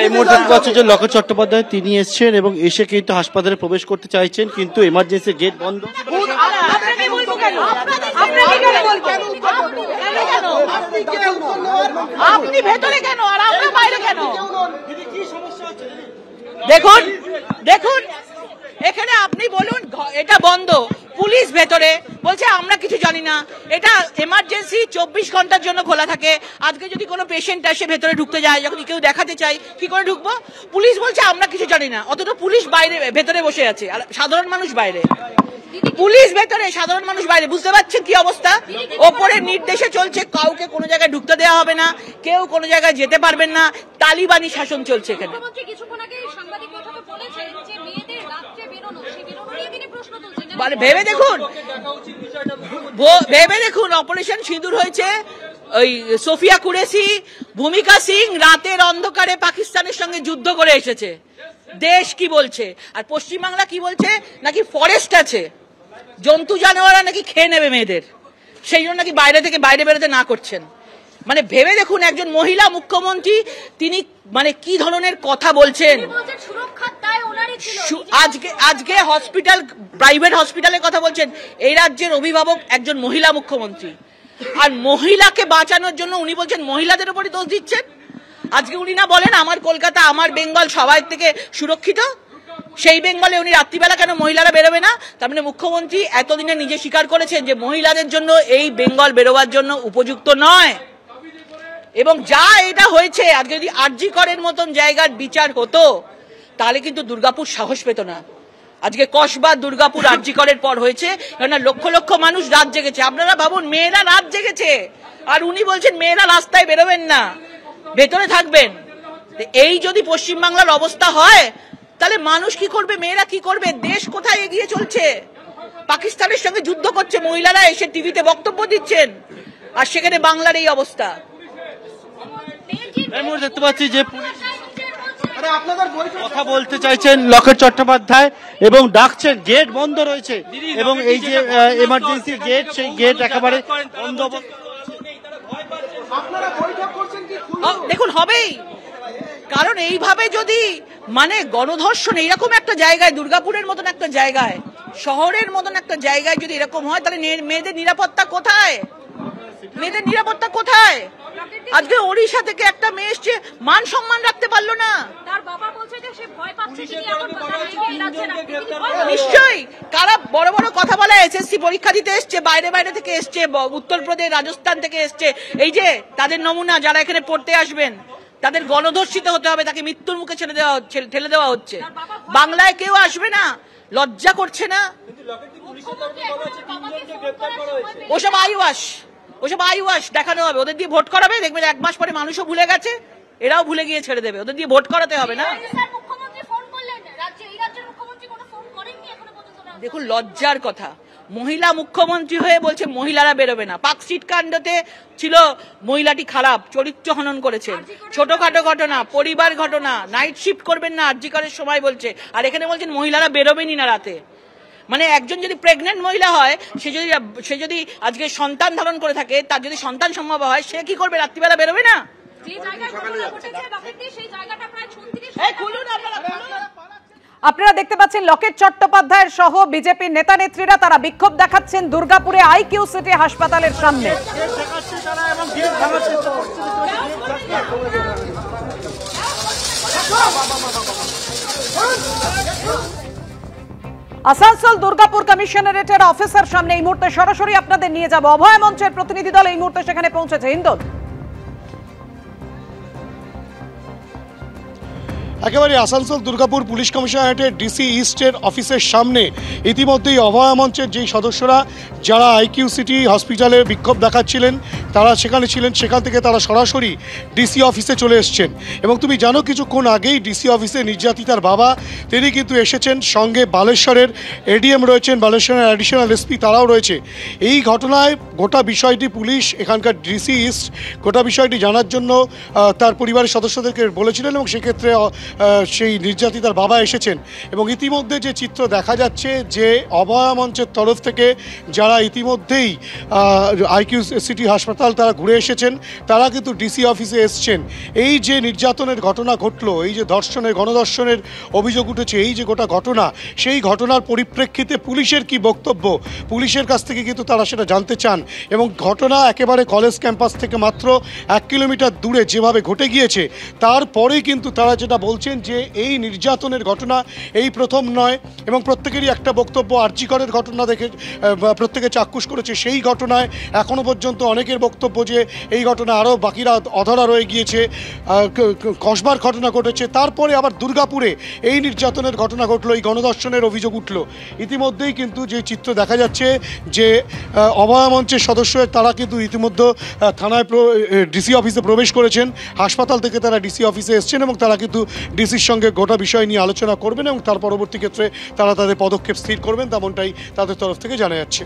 এই মুহূর্তে পাচ্ছি যে লকেট চট্টোপাধ্যায় তিনি এসছেন এবং এসে কিন্তু হাসপাতালে প্রবেশ করতে চাইছেন, কিন্তু এমার্জেন্সি গেট বন্ধ। আপনি ভেতরে কেন আর আমরা বাইরে কেন? দেখুন দেখুন, এখানে আপনি বলুন এটা বন্ধ, পুলিশ ভেতরে বলছে আমরা কিছু জানি না। এটা এমার্জেন্সি 24 ঘন্টার জন্য খোলা থাকে। আজকে যদি কোনো পেশেন্ট আসে ভেতরে ঢুকতে যায়, যখন কেউ দেখাতে চাই, কি করে ঢুকবো? পুলিশ বলছে আমরা কিছু জানি না, অথচ পুলিশ বাইরে ভেতরে বসে আছে আর সাধারণ মানুষ বাইরে। পুলিশ ভেতরে, সাধারণ মানুষ বাইরে। বুঝতে পারছেন কি অবস্থা? ওপরে নির্দেশে চলছে কাউকে কোনো জায়গায় ঢুকতে দেওয়া হবে না, কেউ কোনো জায়গায় যেতে পারবেন না। তালিবানি শাসন চলছে এখানে। ভেবে দেখুন, ভেবে দেখুন, অপারেশন সিঁদুর হয়েছে, ওই সোফিয়া কুরেশি, ভূমিকা সিং রাতের অন্ধকারে পাকিস্তানের সঙ্গে যুদ্ধ করে এসেছে। দেশ কি বলছে? আর পশ্চিমবাংলা কি বলছে? নাকি ফরেস্ট আছে, জন্তু জানোয়াররা নাকি খেয়ে নেবে মেয়েদের, সেই জন্য নাকি বাইরে থেকে বাইরে বেরোতে না করছেন। মানে ভেবে দেখুন, একজন মহিলা মুখ্যমন্ত্রী তিনি মানে কি ধরনের কথা বলছেন। আজকে হসপিটাল, প্রাইভেট হসপিটালের কথা বলছেন। এই রাজ্যের অভিভাবক একজন মহিলা মুখ্যমন্ত্রী, আর মহিলাকে বাঁচানোর জন্য উনি বলছেন মহিলাদের উপরই দোষ দিচ্ছেন। আজকে উনি না বলেন আমার কলকাতা, আমার বেঙ্গল সবাই থেকে সুরক্ষিত, সেই বেঙ্গলে উনি রাত্রিবেলা কেন মহিলারা বেরোবে না? তার মানে মুখ্যমন্ত্রী এতদিনে নিজে স্বীকার করেছেন যে মহিলাদের জন্য এই বেঙ্গল বেরোবার জন্য উপযুক্ত নয়। এবং যা এটা হয়েছে, আজকে যদি আরজি করের মতন জায়গার বিচার হতো তাহলে কিন্তু দুর্গাপুর সাহস পেত না। আজকে কসবা, দুর্গাপুর আরজি করের পর হয়েছে, কেননা লক্ষ লক্ষ মানুষ রাত জেগেছে। আপনারা ভাবুন, মেয়েরা রাত জেগেছে, আর উনি বলছেন মেয়েরা রাস্তায় বেরোবেন না, ভেতরে থাকবেন। এই যদি পশ্চিমবাংলার অবস্থা হয় তাহলে মানুষ কি করবে, মেয়েরা কি করবে? দেশ কোথায় এগিয়ে চলছে? পাকিস্তানের সঙ্গে যুদ্ধ করছে, মহিলারা এসে টিভিতে বক্তব্য দিচ্ছেন, আর সেখানে বাংলার এই অবস্থা। দেখতে পাচ্ছি যে কথা বলতে চাইছেন লকেট চট্টোপাধ্যায় এবং ডাকছেন, গেট বন্ধ রয়েছে এবং এই যে এমার্জেন্সি গেট, সেই গেট একেবারে বন্ধ। দেখুন হবেই, কারণ এইভাবে যদি মানে গণধর্ষণ এইরকম একটা জায়গায়, দুর্গাপুরের মতন একটা জায়গায়, শহরের মতন একটা জায়গায় যদি এরকম হয়, তাহলে মেয়েদের নিরাপত্তা কোথায়? মেয়েদের নিরাপত্তা কোথায়? আজকে ওড়িশা থেকে একটা মেয়ে এসছে, মান সম্মান রাখতে পারলো না। নিশ্চয়ই কারা বড় বড় কথা বলে, এসএসসি পরীক্ষা দিতে এসছে, বাইরে বাইরে থেকে এসছে, উত্তরপ্রদেশ, রাজস্থান থেকে এসছে, এই যে তাদের নমুনা, যারা এখানে পড়তে আসবেন তাদের গণধর্ষিত হতে হবে, তাকে মৃত্যুর মুখে ঠেলে দেওয়া হচ্ছে। বাংলায় কেউ আসবে না, লজ্জা করছে না? ওসব আইওয়াস, ওসব আইওয়াস দেখানো হবে, ওদের দিয়ে ভোট করাবে, দেখবেন 1 মাস পরে মানুষও ভুলে গেছে, এরাও ভুলে গিয়ে ছেড়ে দেবে। ওদের দিয়ে ভোট করাতে হবে না? দেখুন লজ্জার কথা, মহিলা মুখ্যমন্ত্রী হয়ে বলছে মহিলারা বেরোবে না। পার্কস্ট্রিট কাণ্ডতে ছিল মহিলাটি খারাপ, চরিত্র হনন করেছেন, ছোটখাটো ঘটনা, পরিবার ঘটনা, নাইট শিফট করবেন না আরজি করার সময় বলছে, আর এখানে বলছেন মহিলারা বেরোবেনই না রাতে। মানে একজন যদি প্রেগনেন্ট মহিলা হয়, সে যদি আজকে সন্তান ধারণ করে থাকে, তার যদি সন্তান সম্ভব হয়, সে কি করবে? রাত্রিবেলা বেরোবে না? আপনারা দেখতে পাচ্ছেন লকেট চট্টোপাধ্যায়ের সহ বিজেপির নেতা নেত্রীরা তারা বিক্ষোভ দেখাচ্ছেন দুর্গাপুরে আইকিউ সিটি হাসপাতালের সামনে। আসানসোল দুর্গাপুর কমিশনারেটের অফিসের সামনে এই মুহূর্তে সরাসরি আপনাদের নিয়ে যাব। অভয় মঞ্চের প্রতিনিধি দল এই মুহূর্তে সেখানে পৌঁছেছে। ইন্দোল, একেবারে আসানসোল দুর্গাপুর পুলিশ কমিশনারেটের ডিসি ইস্টের অফিসের সামনে ইতিমধ্যেই অভয় মঞ্চের যেই সদস্যরা যারা আইকিউ সিটি হসপিটালে বিক্ষোভ দেখাচ্ছিলেন তারা সেখানে ছিলেন, সেখান থেকে তারা সরাসরি ডিসি অফিসে চলে এসছেন। এবং তুমি জানো কিছুক্ষণ আগেই ডিসি অফিসে নির্যাতিতার বাবা তিনি কিন্তু এসেছেন, সঙ্গে বালেশ্বরের এডিএম রয়েছেন, বালেশ্বরের অ্যাডিশনাল এসপি তারাও রয়েছে। এই ঘটনায় গোটা বিষয়টি পুলিশ, এখানকার ডিসি ইস্ট গোটা বিষয়টি জানার জন্য তার পরিবারের সদস্যদেরকে বলেছিলেন এবং সেক্ষেত্রে সেই নির্যাতিতার বাবা এসেছেন এবং ইতিমধ্যে যে চিত্র দেখা যাচ্ছে যে অভয়া মঞ্চের তরফ থেকে যারা ইতিমধ্যেই আইকিউ সিটি হাসপাতাল তারা ঘুরে এসেছেন, তারা কিন্তু ডিসি অফিসে এসছেন। এই যে নির্যাতনের ঘটনা ঘটলো, এই যে গণধর্ষণের অভিযোগ উঠেছে, এই যে গোটা ঘটনা, সেই ঘটনার পরিপ্রেক্ষিতে পুলিশের কি বক্তব্য, পুলিশের কাছ থেকে কিন্তু তারা সেটা জানতে চান। এবং ঘটনা একেবারে কলেজ ক্যাম্পাস থেকে মাত্র 1 কিলোমিটার দূরে যেভাবে ঘটে গিয়েছে, তারপরেই কিন্তু তারা যেটা বলছেন যে এই নির্যাতনের ঘটনা এই প্রথম নয় এবং প্রত্যেকেরই একটা বক্তব্য। আরজি করের ঘটনা দেখে প্রত্যেকে চাক্ষুষ করেছে, সেই ঘটনায় এখনও পর্যন্ত অনেকের বক্তব্য যে এই ঘটনা আরও বাকিরা অধরা রয়ে গিয়েছে, কসবার ঘটনা ঘটেছে, তারপরে আবার দুর্গাপুরে এই নির্যাতনের ঘটনা ঘটলো, এই গণধর্ষণের অভিযোগ উঠল। ইতিমধ্যেই কিন্তু যে চিত্র দেখা যাচ্ছে যে অভয়া মঞ্চের সদস্য তারা কিন্তু ইতিমধ্যে থানায় ডিসি অফিসে প্রবেশ করেছেন, হাসপাতাল থেকে তারা ডিসি অফিসে এসছেন এবং তারা কিন্তু ডিসির সঙ্গে গোটা বিষয় নিয়ে আলোচনা করবেন এবং তার পরবর্তী ক্ষেত্রে তারা তাদের পদক্ষেপ স্থির করবেন, তেমনটাই তাদের তরফ থেকে জানা যাচ্ছে।